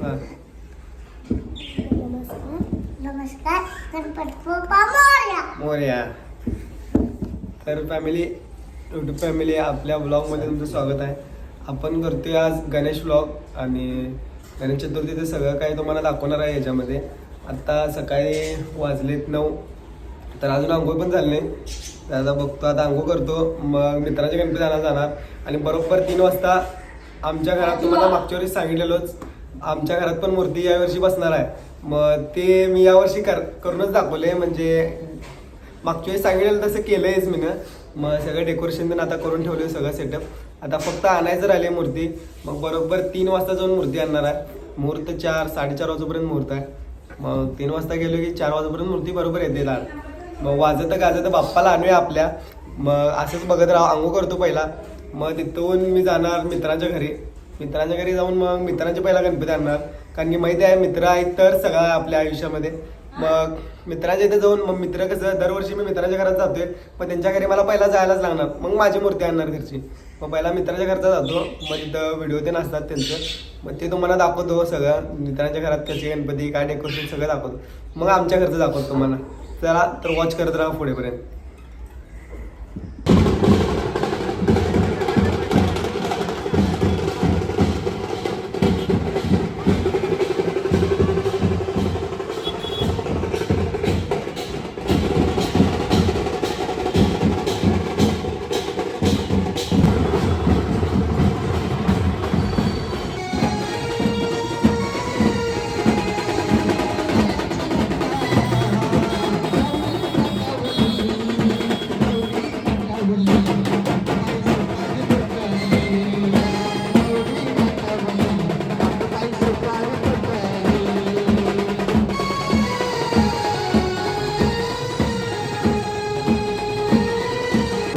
हा. नमस्कार नमस्कार गणपती बाप्पा मोरया. मोरया. तर फॅमिली, यूट्यूब फॅमिली, आपल्या ब्लॉगमध्ये तुमचं स्वागत आहे. आपण करतोय आज गणेश ब्लॉग आणि गणेश चतुर्थीचं सगळं काही तुम्हाला दाखवणार आहे याच्यामध्ये. आत्ता सकाळी वाजलेत 9, तर अजून आंघोळ पण झाली नाही. दादा बघतो, आता आंघोळ करतो, मग मित्राच्या गणपती आणायला जाणार आणि बरोबर 3 वाजता आमच्या घरात, तुम्हाला मागच्या वर्षी सांगितलेलोच, आमच्या घरात पण मूर्ती यावर्षी बसणार आहे. मग ते मी यावर्षी करूनच दाखवले, म्हणजे मागच्या वेळी सांगितलेलं तसं केलंयच मी ना. मग सगळं डेकोरेशन पण आता करून ठेवलं, सगळं सेटअप. आता फक्त आणायचं राहिले मूर्ती. मग बरोबर 3 वाजता जाऊन मूर्ती आणणार आहे. मुहूर्त 4-4:30 वाजेपर्यंत मुहूर्त आहे. मग 3 वाजता गेलो की 4 वाजेपर्यंत मूर्ती बरोबर येते दार. मग वाजत गाजत बाप्पाला आणूया आपल्या. मग असंच बघत राहा, आंघोळ करतो पहिला. मग तिथून मी जाणार मित्रांच्या घरी. मित्रांच्या घरी जाऊन मग मित्रांच्या पहिला गणपती आणणार, कारण की माहिती आहे मित्र आहेत तर सगळं आहे आपल्या आयुष्यामध्ये. मग मित्राच्या इथे जाऊन, मग मित्र कसं दरवर्षी मी मित्राच्या घरात जातोय, पण त्यांच्या घरी मला पहिला जायलाच लागणार, मग माझी मूर्ती आणणार घरची. मग पहिला मित्राच्या घरचा जातो, मग तिथं व्हिडिओ ते नसतात त्यांचं, मग ते तुम्हाला दाखवतो सगळं. मित्रांच्या घरात कसे गणपती, काय डेकोरेशन सगळं दाखवतो. मग आमच्या घरचं दाखवतो तुम्हाला. चला तर वॉच करत राहा पुढेपर्यंत.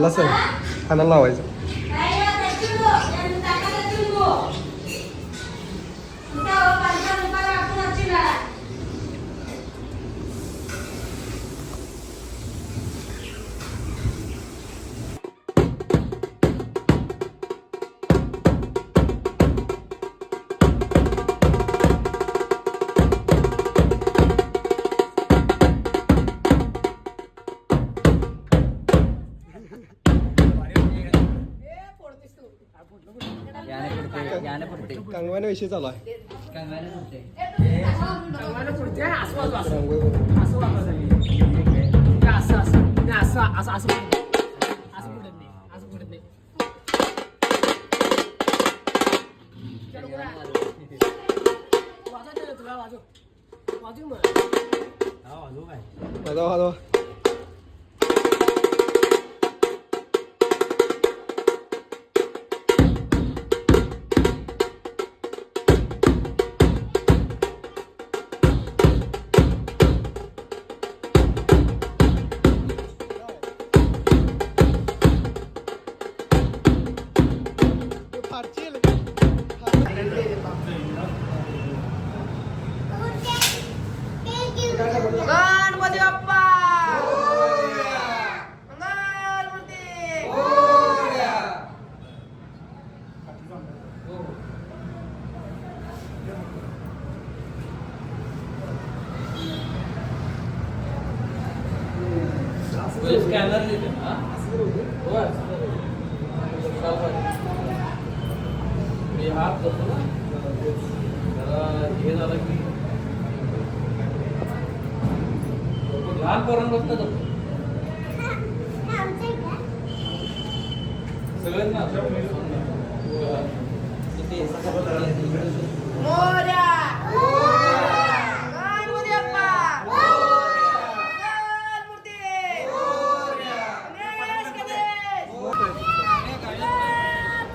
लसण खाण्याला लावायचं. कांगवाने विषय चालू आहे. वाजवा. गणपती बाप्पा स्कॅनर हात करतो ना हे झालं की लहान पोरांना बसतात सगळ्यांना मोरया.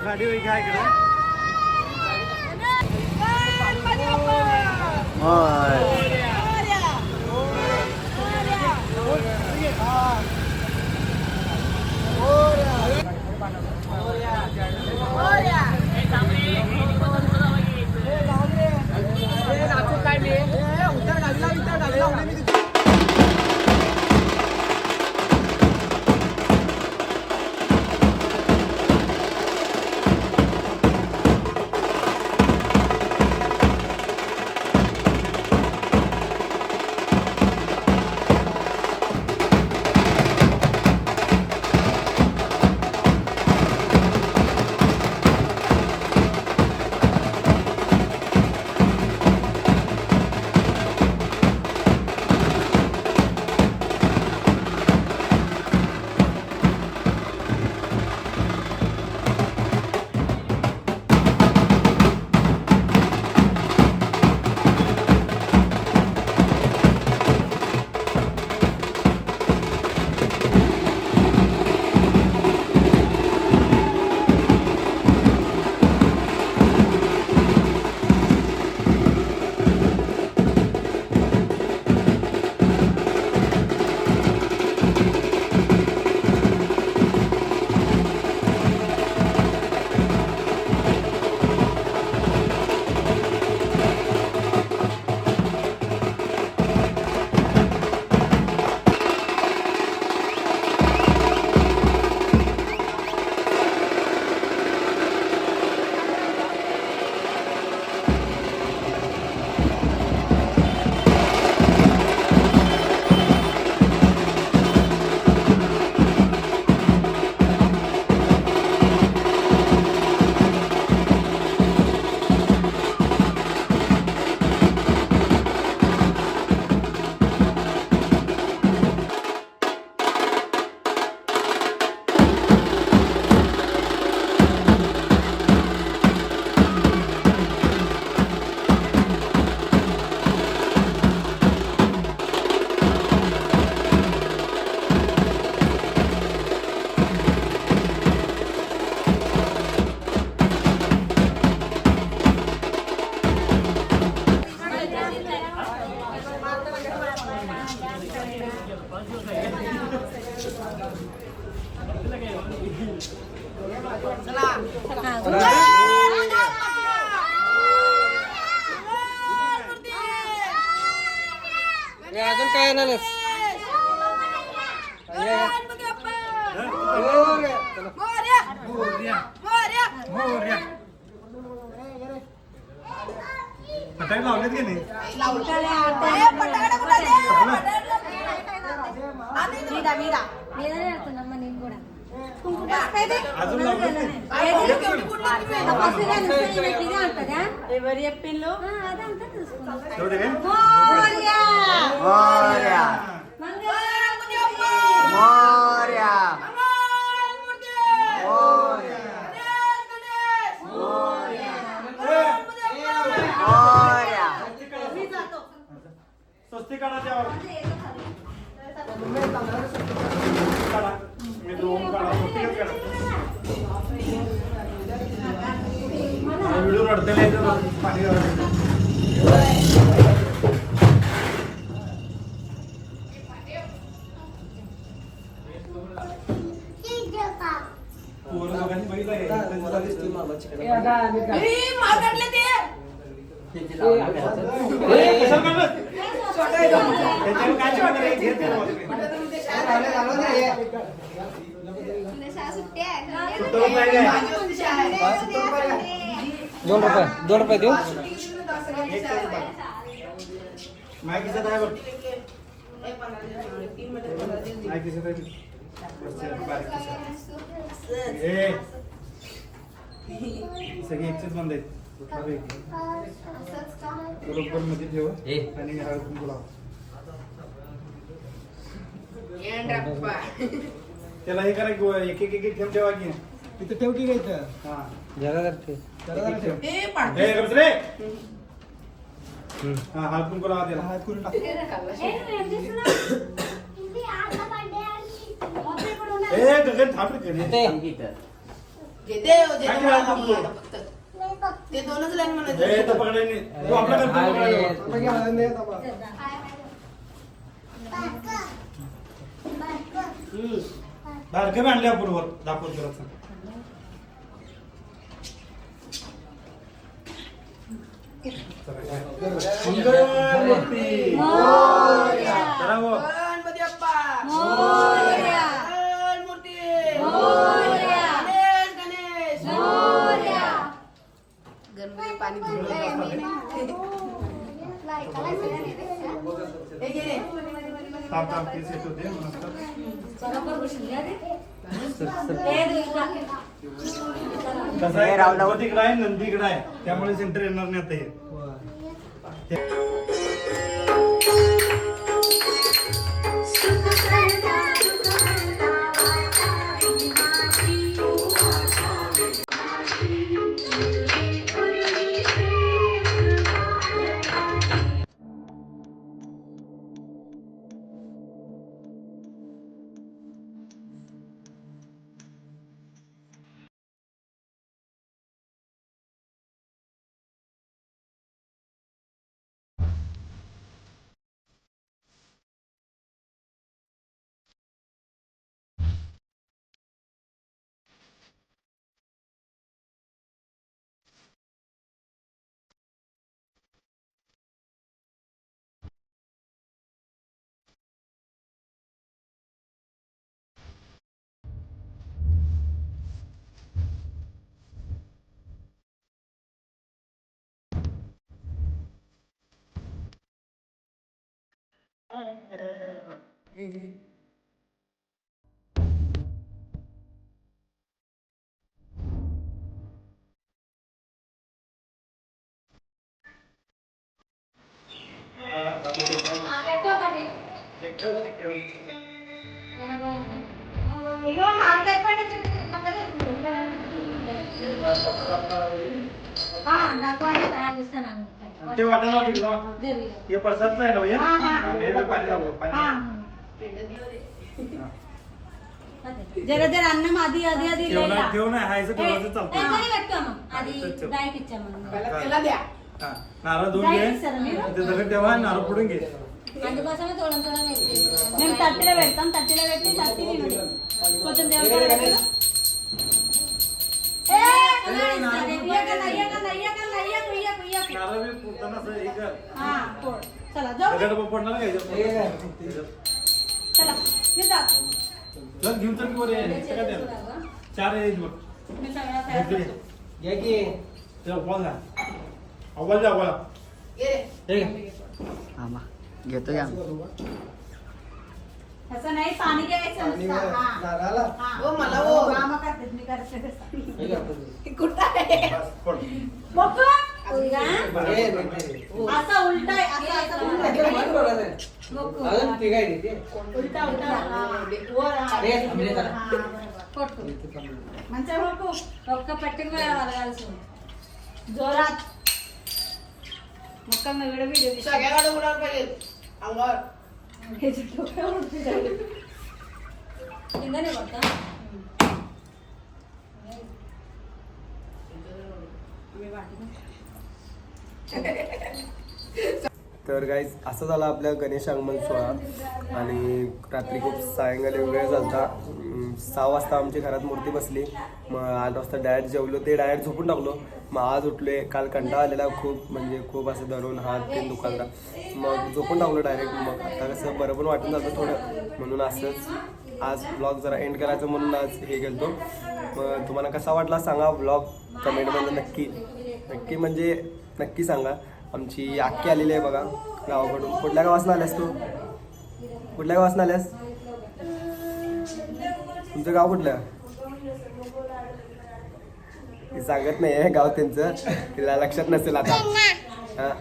गाडी वगैरे काय करा. अजून काय येणार फटाके लावलेत की नाही अजून लावलेत तेवढे काय स्वस्ती काढा त्यावर काढा मी दोन काढा स्वस्तिकच काढा व्हिडिओ रडते नाही तर पाणी पोरं दोघांनी बघितलं दोन रुपये देऊ माहितीचं आहे बघ माहितीचं आहे सगळे एकचेच बंद आहेत बरोबर मध्ये ठेव आणि हळद कुंकू लाव त्याला हे करा एक एक एक ठेव ठेवा की तिथे ठेव की काय हा जरा ठेव रे हा हळद कुंकू लावा त्याला हात करून टाक गगन थांब ते दोनच लाईन म्हणत बारकं आणल्या बरोबर दाखवत जरा गणपती बाप्पा मूर्ती गणेश गणपती पाणी थांब थांब पीस येत होते कसं आहे रावला तिकडं आहे नंदी इकडं आहे त्यामुळे सेंटर येणार नाही आता हे ते वाटायला हे प्रसादचं आहे ना भैया जरा जरा अन्न आधी आधी आधी ठेव नाही हायचं ठेवायचं चालतं त्याला द्या नारळ दोन घे ते सगळं ठेवा नारळ फोडून घे మేము తట్టిలో పెడతాం తట్టిలో పెట్టి తట్టి కొంచెం దేవుడు नारळ बी फोडताना असं हे कर. चला जाऊ दे. दगड पडणार का ह्याच्यात? चला मी जातो. चल घेऊन चल की वर ये. इथं काय द्यायला? 4 आहेत बघ. मी सगळा तयार करतो. घ्या की ते अव्वल जा. अव्वल जा, अव्वल. ये घेतो घ्या. तसं नाही पाणी घ्यायचं पाणी नुसतं. घ्या. हा. नारळाला? हा. हो, मला हो. मामा करतात, मी करते तसं. कुठं आहे बस, पड. बघू. ए, नाही. असा उलटा आहे, असा उलटा आहे. अजून ते काय नाही ते. उलटा उलटा हा. वर हा. अरे, थांबले जरा. हा, बरोबर. कोट. म्हणजे बघू. डॉक्टर पट्टिंग जोरात मग नवीन व्हिडिओ सगळ्याकडे उडाल पाहिजे अंगावर तर गाईज असं झालं आपल्या गणेश आगमन सोहळा आणि रात्री खूप सायंकाळी वेळ झाला. 6 वाजता आमच्या घरात मूर्ती बसली. मग 8 वाजता डायरेक्ट जेवलो ते डायरेक्ट झोपून टाकलो. मग आज उठले. काल कंटाळा आलेला खूप म्हणजे खूप असं धरून हात ते दुखायला. मग झोपून टाकलो डायरेक्ट. मग आता कसं बरं पण वाटून जातं थोडं म्हणून असंच आज ब्लॉग जरा एंड करायचं म्हणून आज हे केलतो. मग तुम्हाला कसा वाटला सांगा ब्लॉग कमेंटमध्ये नक्की म्हणजे नक्की सांगा. आमची आक्की आलेली आहे बघा गावाकडून. कुठल्या गावासून आल्यास तू? कुठल्या गावासून आल्यास? तुमचं गाव कुठलं? ती सांगत नाही आहे गाव त्यांचं. तिला लक्षात नसेल आता.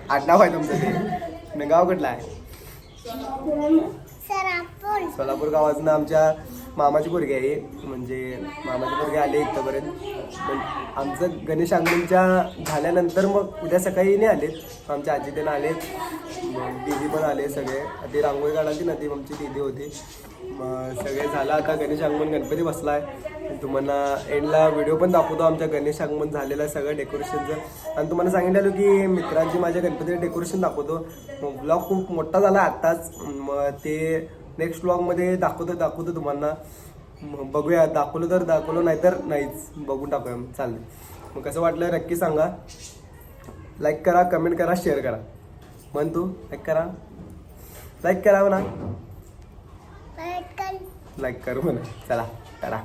आडनाव आहे तुमचं ते. न गाव कुठलं आहे? सोलापूर गावातून आमच्या मामाची पोरगी आहे. म्हणजे मामाची पोरगी आली इथपर्यंत. पण आमचं गणेश आगमनच्या झाल्यानंतर मग उद्या सकाळी नाही आलेत. आमच्या आजी त्यांना आलेत. मग दीदी पण आले सगळे. ती रांगोळी काढायची ना ती आमची दीदी होती. मग सगळे झालं आता गणेश आगमन गणपती बसला आहे. तुम्हाला एंडला व्हिडिओ पण दाखवतो आमच्या गणेश आगमन झालेलं सगळं डेकोरेशनचं. आणि तुम्हाला सांगितलेलं की मित्रांची माझ्या गणपतीचं डेकोरेशन दाखवतो. मग ब्लॉग खूप मोठा झाला आत्ताच. मग ते नेक्स्ट ब्लॉगमध्ये दाखवतो तुम्हाला. बघूया दाखवलं तर दाखवलं नाही तर नाहीच. बघून टाकूया चालेल. मग कसं वाटलं नक्की सांगा. लाईक करा कमेंट करा शेअर करा. म्हण तू लाईक करा म्हणा. लाईक करू म्हणा. चला करा.